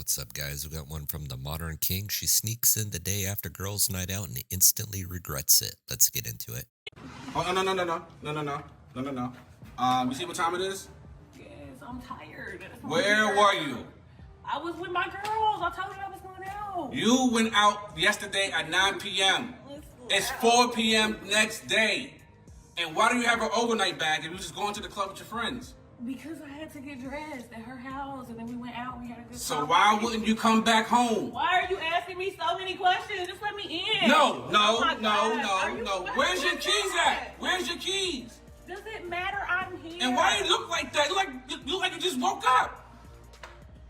What's up, guys? We got one from the Modern King. She sneaks in the day after girls' night out and instantly regrets it. Let's get into it. Oh, no. You see what time it is? Yes, I'm tired. Where were you? I was with my girls. I told you I was going out. You went out yesterday at 9 p.m. It's 4 p.m. next day. And why do you have an overnight bag if you just going to the club with your friends? Because I had to get dressed at her house, and then we went out and we had a good time. So why wouldn't you come back home? Why are you asking me so many questions? Just let me in. No. Oh Where's your keys at? Where's your keys? Does it matter? I'm here. And why do you look like that? You look like you just woke up.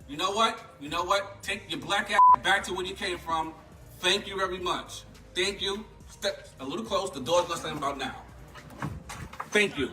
You know what? Take your black ass back to where you came from. Thank you very much. Thank you. Step a little close. The door's gonna slam about now. Thank you.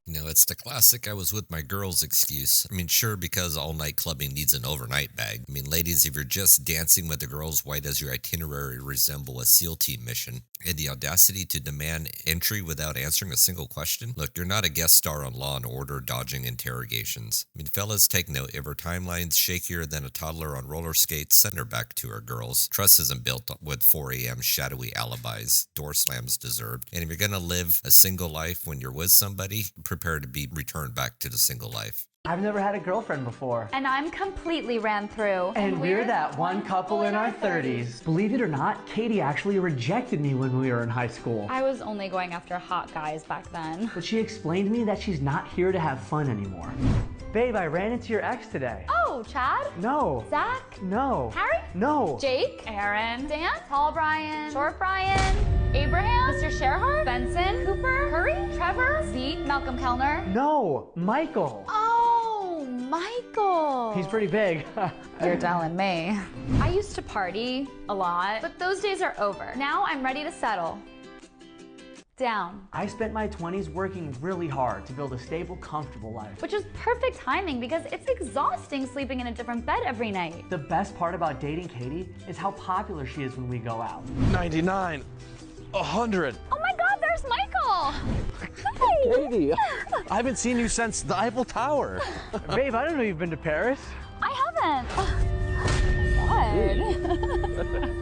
You know, it's the classic I was with my girls excuse. I mean, sure, because all night clubbing needs an overnight bag. I mean, ladies, if you're just dancing with the girls, why does your itinerary resemble a SEAL team mission? And the audacity to demand entry without answering a single question? Look, you're not a guest star on Law & Order dodging interrogations. I mean, fellas, take note. If her timeline's shakier than a toddler on roller skates, send her back to her girls. Trust isn't built with 4 a.m. shadowy alibis. Door slams deserved. And if you're going to live a single life when you're with somebody, prepare to be returned back to the single life. I've never had a girlfriend before. And I'm completely ran through. And we're that one couple in our 30s. Believe it or not, Katie actually rejected me when we were in high school. I was only going after hot guys back then. But she explained to me that she's not here to have fun anymore. Babe, I ran into your ex today. Oh, Chad? No. Zach? No. Harry? No. Jake? Aaron? Dan? Tall Brian? Short Brian? Abraham? Mr. Sherhart? Benson? Cooper? Curry? Trevor? Zeke? Malcolm Kellner? No. Michael. Oh, Michael. He's pretty big. You're telling me. I used to party a lot, but those days are over. Now I'm ready to settle down. I spent my 20s working really hard to build a stable, comfortable life. Which is perfect timing because it's exhausting sleeping in a different bed every night. The best part about dating Katie is how popular she is when we go out. 99, 100. Oh my God, there's Michael! Hi! Katie, I haven't seen you since the Eiffel Tower. Babe, I don't know you've been to Paris. I haven't.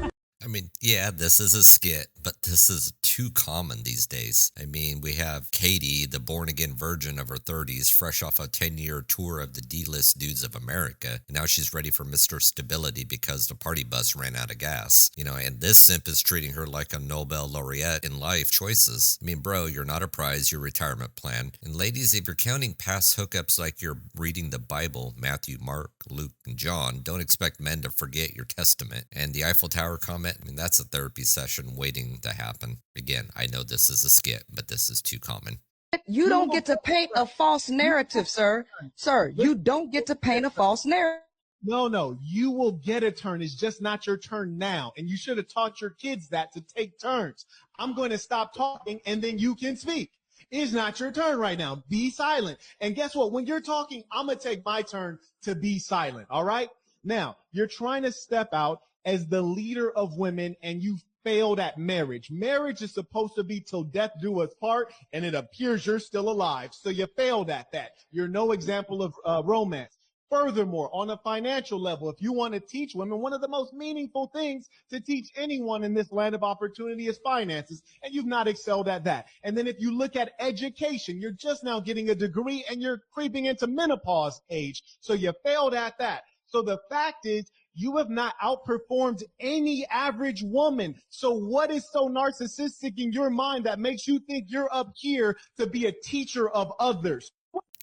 God. I mean, yeah, this is a skit, but this is too common these days. I mean, we have Katie, the born-again virgin of her 30s, fresh off a 10-year tour of the D-list dudes of America. And now she's ready for Mr. Stability because the party bus ran out of gas. You know, and this simp is treating her like a Nobel laureate in life choices. I mean, bro, you're not a prize, your retirement plan. And ladies, if you're counting past hookups like you're reading the Bible, Matthew, Mark, Luke, and John, don't expect men to forget your testament. And the Eiffel Tower comment, I mean, that's a therapy session waiting to happen. Again, I know this is a skit, but this is too common. You don't get to paint a false narrative, sir. Sir, you don't get to paint a false narrative. No, you will get a turn. It's just not your turn now. And you should have taught your kids that to take turns. I'm going to stop talking and then you can speak. It's not your turn right now. Be silent. And guess what? When you're talking, I'm going to take my turn to be silent. All right? Now, you're trying to step out as the leader of women and you failed at marriage. Marriage is supposed to be till death do us part, and it appears you're still alive. So you failed at that. You're no example of romance. Furthermore, on a financial level, if you want to teach women, one of the most meaningful things to teach anyone in this land of opportunity is finances, and you've not excelled at that. And then if you look at education, you're just now getting a degree and you're creeping into menopause age. So you failed at that. So the fact is, you have not outperformed any average woman. So what is so narcissistic in your mind that makes you think you're up here to be a teacher of others?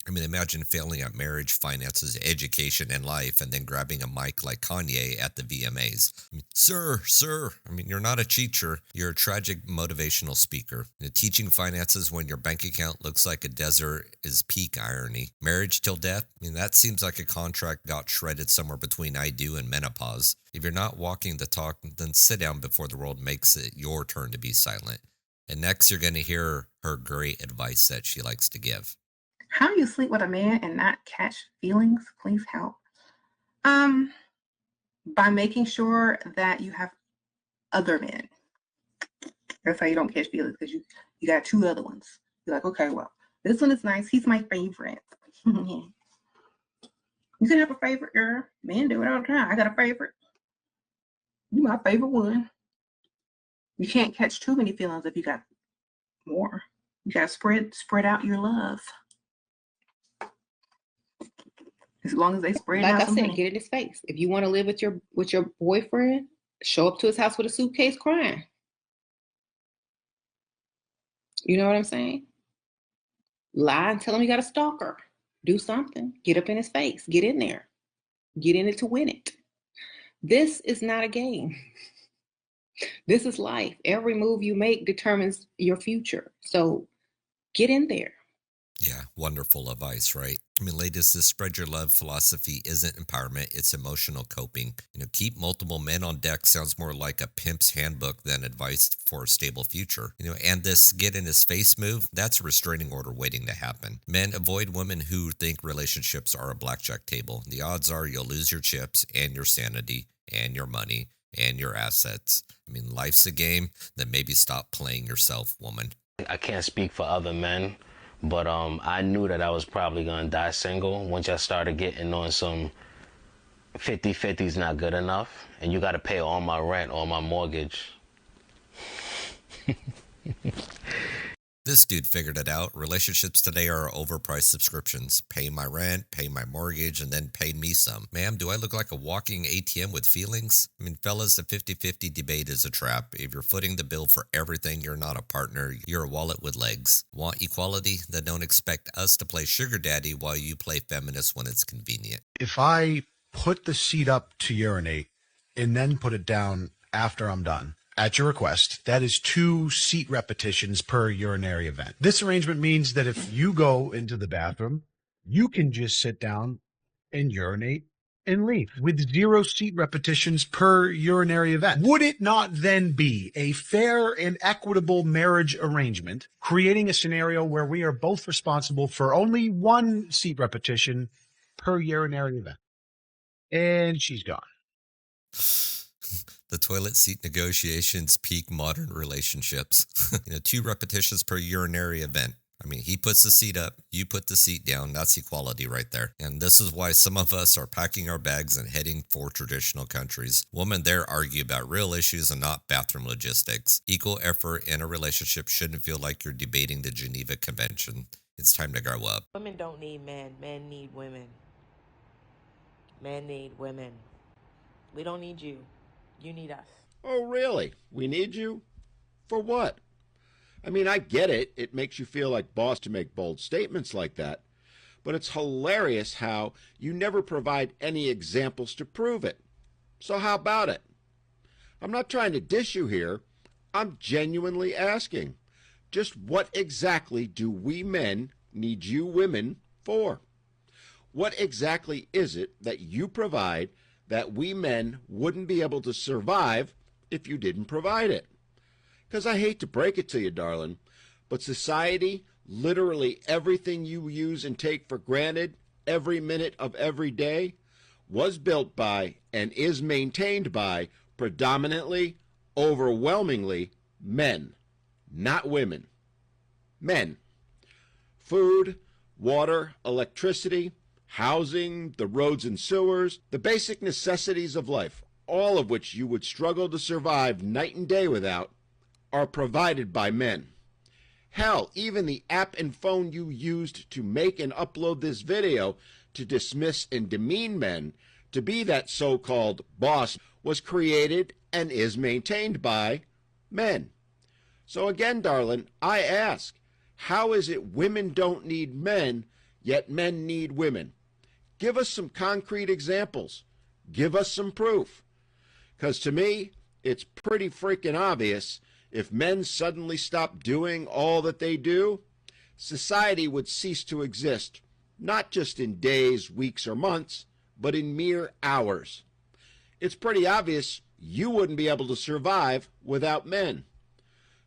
I mean, imagine failing at marriage, finances, education, and life, and then grabbing a mic like Kanye at the VMAs. I mean, sir, I mean, you're not a teacher. You're a tragic motivational speaker. You know, teaching finances when your bank account looks like a desert is peak irony. Marriage till death? I mean, that seems like a contract got shredded somewhere between I do and menopause. If you're not walking the talk, then sit down before the world makes it your turn to be silent. And next, you're going to hear her great advice that she likes to give. How do you sleep with a man and not catch feelings? Please help. By making sure that you have other men. That's how you don't catch feelings, because you got two other ones. You're like, okay, well, this one is nice. He's my favorite. You can have a favorite, girl. Men do it all the time. I got a favorite. You my favorite one. You can't catch too many feelings if you got more. You gotta spread out your love. As long as they spread like out. I said, get in his face. If you want to live with your boyfriend, show up to his house with a suitcase crying. You know what I'm saying? Lie and tell him you got a stalker. Do something. Get up in his face. Get in there. Get in it to win it. This is not a game. This is life. Every move you make determines your future. So get in there. Yeah, wonderful advice, right? I mean, ladies, this spread your love philosophy isn't empowerment, it's emotional coping. Keep multiple men on deck sounds more like a pimp's handbook than advice for a stable future. And this get in his face move, that's a restraining order waiting to happen. Men, avoid women who think relationships are a blackjack table. The odds are you'll lose your chips and your sanity and your money and your assets. I mean, life's a game, then maybe stop playing yourself, woman. I can't speak for other men, but I knew that I was probably going to die single once I started getting on some 50-50's not good enough, and you got to pay all my rent, all my mortgage. This dude figured it out. Relationships today are overpriced subscriptions. Pay my rent, pay my mortgage, and then pay me some. Ma'am, do I look like a walking ATM with feelings? I mean, fellas, the 50-50 debate is a trap. If you're footing the bill for everything, you're not a partner. You're a wallet with legs. Want equality? Then don't expect us to play sugar daddy while you play feminist when it's convenient. If I put the seat up to urinate and then put it down after I'm done, at your request, that is 2 seat repetitions per urinary event. This arrangement means that if you go into the bathroom, you can just sit down and urinate and leave with 0 seat repetitions per urinary event. Would it not then be a fair and equitable marriage arrangement, creating a scenario where we are both responsible for only 1 seat repetition per urinary event? And she's gone. The toilet seat negotiations peak modern relationships. 2 repetitions per urinary event. I mean, he puts the seat up, you put the seat down. That's equality right there. And this is why some of us are packing our bags and heading for traditional countries. Women there argue about real issues and not bathroom logistics. Equal effort in a relationship shouldn't feel like you're debating the Geneva Convention. It's time to grow up. Women don't need men. Men need women. Men need women. We don't need you. You need us. Oh, really? We need you? For what? I mean, I get it. It makes you feel like boss to make bold statements like that. But it's hilarious how you never provide any examples to prove it. So how about it? I'm not trying to dish you here. I'm genuinely asking. Just what exactly do we men need you women for? What exactly is it that you provide that we men wouldn't be able to survive if you didn't provide it? Because I hate to break it to you, darling, but society, literally everything you use and take for granted every minute of every day, was built by and is maintained by predominantly, overwhelmingly men, not women. Men. Food, water, electricity, housing, the roads and sewers, the basic necessities of life, all of which you would struggle to survive night and day without, are provided by men. Hell, even the app and phone you used to make and upload this video to dismiss and demean men to be that so-called boss was created and is maintained by men. So again, darling, I ask, how is it women don't need men, yet men need women? Give us some concrete examples. Give us some proof. Because to me, it's pretty freaking obvious if men suddenly stop doing all that they do, society would cease to exist, not just in days, weeks, or months, but in mere hours. It's pretty obvious you wouldn't be able to survive without men.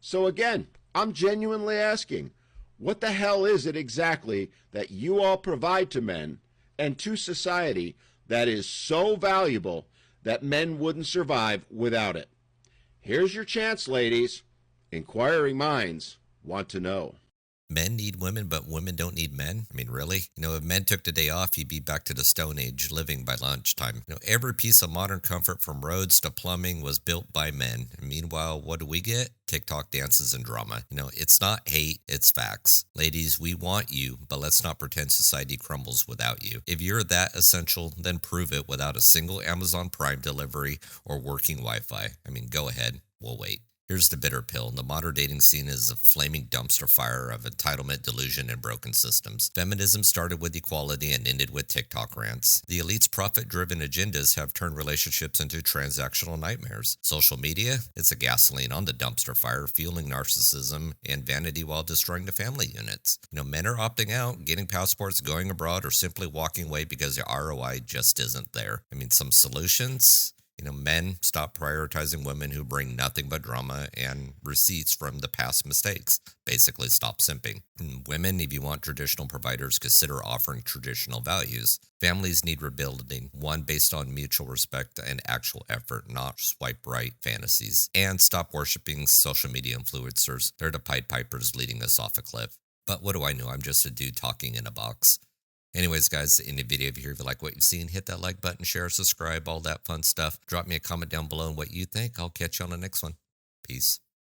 So again, I'm genuinely asking, what the hell is it exactly that you all provide to men and to society that is so valuable that men wouldn't survive without it? Here's your chance, ladies. Inquiring minds want to know. Men need women, but women don't need men? I mean, really? If men took the day off, you'd be back to the Stone Age living by lunchtime. Every piece of modern comfort from roads to plumbing was built by men. And meanwhile, what do we get? TikTok dances and drama. It's not hate, it's facts. Ladies, we want you, but let's not pretend society crumbles without you. If you're that essential, then prove it without a single Amazon Prime delivery or working Wi-Fi. I mean, go ahead. We'll wait. Here's the bitter pill. The modern dating scene is a flaming dumpster fire of entitlement, delusion, and broken systems. Feminism started with equality and ended with TikTok rants. The elite's profit-driven agendas have turned relationships into transactional nightmares. Social media? It's a gasoline on the dumpster fire, fueling narcissism and vanity while destroying the family units. Men are opting out, getting passports, going abroad, or simply walking away because the ROI just isn't there. I mean, some solutions? Men stop prioritizing women who bring nothing but drama and receipts from the past mistakes. Basically, stop simping. Women, if you want traditional providers, consider offering traditional values. Families need rebuilding, one based on mutual respect and actual effort, not swipe right fantasies. And stop worshiping social media influencers. They're the Pied Pipers leading us off a cliff. But what do I know? I'm just a dude talking in a box. Anyways, guys, in the video here, if you like what you've seen, hit that like button, share, subscribe, all that fun stuff. Drop me a comment down below on what you think. I'll catch you on the next one. Peace.